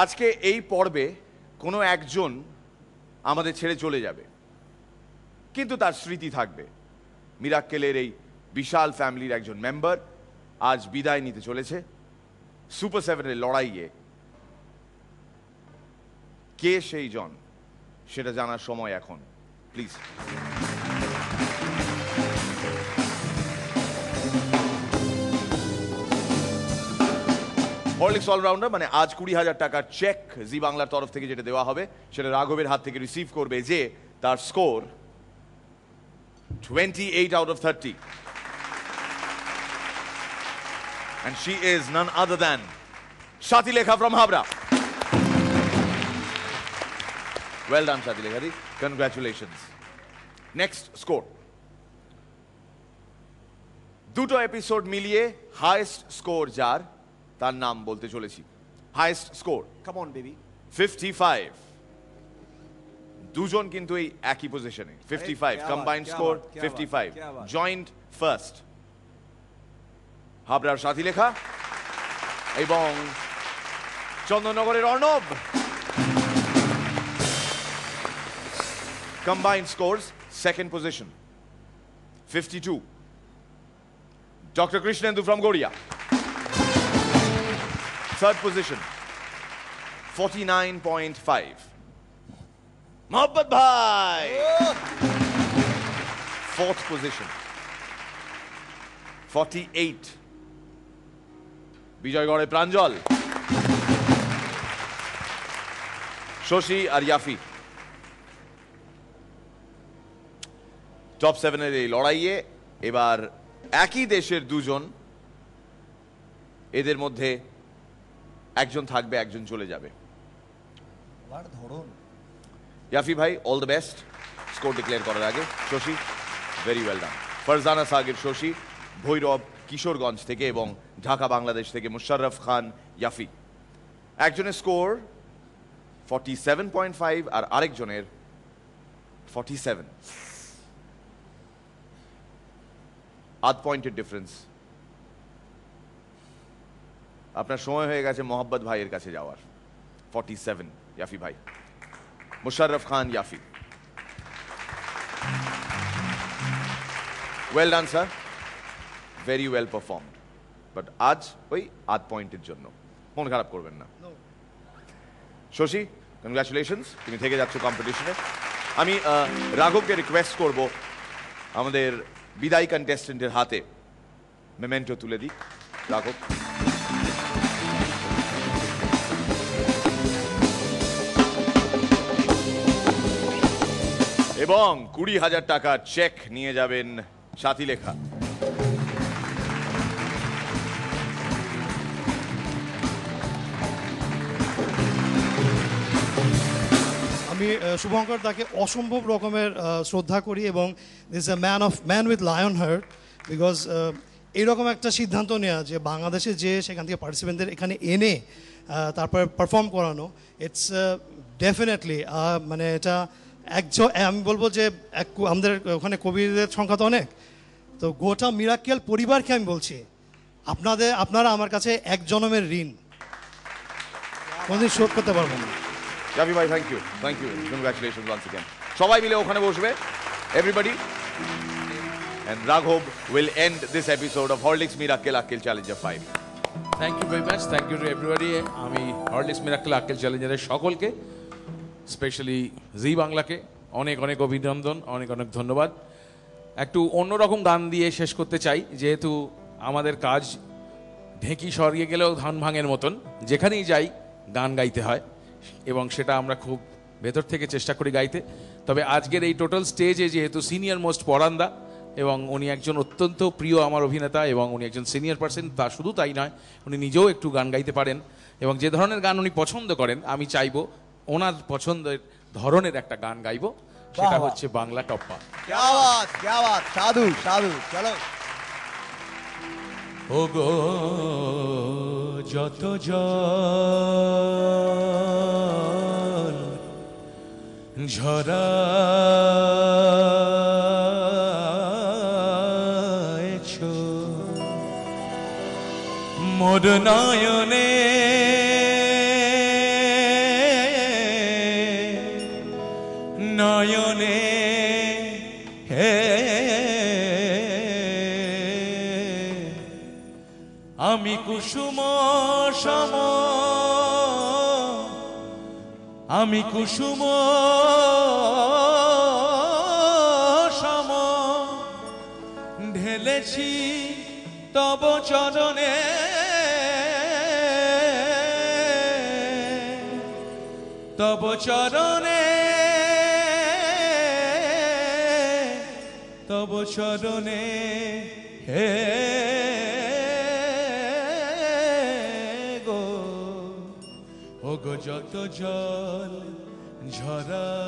আজকে এই পর্বে কোনো একজন আমাদের ছেড়ে চলে যাবে, কিন্তু তার স্মৃতি থাকবে। মিরাক্কেলের এই বিশাল ফ্যামিলির একজন মেম্বার আজ বিদায় নিতে চলেছে। সুপার সেভেনের লড়াইয়ে কে সেই জন, সেটা জানার সময় এখন। প্লিজ। হরলিক্স অলরাউন্ডার মানে আজ 20,000 টাকার চেক জি বাংলার তরফ থেকে যেটা দেওয়া হবে সেটা রাঘবের হাত থেকে রিসিভ করবে, যে তার score 28 out of 30, and she is none other than Shatilekha from Habra. Well done Shatilekha ji, congratulations. Next score, দুটো এপিসোড মিলিয়ে হাইয়েস্ট স্কোর যার, তার নাম বলতে চলেছি। Highest score, come on baby, 55। দুজন কিন্তু এই একই পজিশনে, 55 কম্বাইন্ড স্কোর 55, জয়েন্ট ফার্স্ট। হাবড়ার সাথীলেখা এবং চন্দননগরের Arnab. Combined scores second position 52। Doctor Krishnendu from Garia third position 49.5. Mohabbat Bhai fourth position 48. বিজয়গড়ে প্রাঞ্জল, শশী আর ইয়াফি। টপ 7 এর এই লড়াইয়ে এবার একই দেশের দুজন, এদের মধ্যে একজন থাকবে, একজন চলে যাবে। ইয়াফি ভাই, all the best score declare করার আগে। Shashi, very well done. Farzana Sagir Shashi, Bhairab Kishoreganj থেকে এবং ঢাকা বাংলাদেশ থেকে মুশাররফ খান ইয়াফি। একজনের স্কোর 47.5 আর আরেকজনের 47, 8 পয়েন্টের ডিফারেন্স। আপনার সময় হয়ে গেছে মোহাম্মদ ভাইয়ের কাছে যাওয়ার। 47 ইয়াফি ভাই, Musharraf Khan Yafi. Well done sir, very well perform, but আজ ওই 8 পয়েন্টের জন্য মন খারাপ করবেন না। শশী, কনগ্রাচুলেশনস, তুমি থেকে যাচ্ছ কম্পিটিশনে। আমি রাঘবকে রিকোয়েস্ট করব আমাদের বিদায়ী কন্টেস্টেন্টের হাতে মেমেন্টো তুলে দিই। রাঘব, এবং 20,000 টাকার চেক নিয়ে যাবেন সাথীলেখা। আমি শুভঙ্কর তাকে অসম্ভব রকমের শ্রদ্ধা করি এবং this a man with lion heart, because এইরকম একটা সিদ্ধান্ত নেওয়া যে বাংলাদেশে যে সেখান থেকে পার্টিসিপেন্টদের এখানে এনে তারপরে পারফর্ম করানো, ইটস ডেফিনেটলি মানে এটা একজন, আমি বলবো যে আমাদের ওখানে কবিদের সংখ্যা তো অনেক, তো গোটা মিরাক্কেল পরিবারকে আমি বলছি আপনারা আমার কাছে এক জনমের ঋণ কোনদিন শোধ করতে পারবো না। জাভি ভাই, thank you, congratulations once again. সবাই মিলে ওখানে বসবে, everybody, and Raghav will end this episode of Horlicks Miracle Akkel Challenger 5. Thank you very much, thank you to everybody. আমি Horlicks Miracle Akkel Challenger এর সকলকে, স্পেশালি জি বাংলাকে অনেক অনেক অভিনন্দন, অনেক অনেক ধন্যবাদ। একটু অন্যরকম গান দিয়ে শেষ করতে চাই, যেহেতু আমাদের কাজ ঢেঁকি সরিয়ে গেলেও ধান ভাঙের মতন, যেখানেই যাই গান গাইতে হয় এবং সেটা আমরা খুব ভেতর থেকে চেষ্টা করি গাইতে। তবে আজকের এই টোটাল স্টেজে যেহেতু সিনিয়র মোস্ট পরান্দা এবং উনি একজন অত্যন্ত প্রিয় আমার অভিনেতা এবং উনি একজন সিনিয়র পার্সন, তা শুধু তাই নয়, উনি নিজেও একটু গান গাইতে পারেন এবং যে ধরনের গান উনি পছন্দ করেন, আমি চাইবো ওনার পছন্দের ধরনের একটা গান গাইবো, সেটা হচ্ছে বাংলা টপ্পা। সাধু সাধু, চলো। ও গো যত জল ঝরায়েছ মোর নয়নে আমি কুসুম সম, আমি কুসুম সম, ঢেলেছি তব চরণে, তব চরণে, তব চরণে হে গো, ও গো যত জল ঝরায়েছ।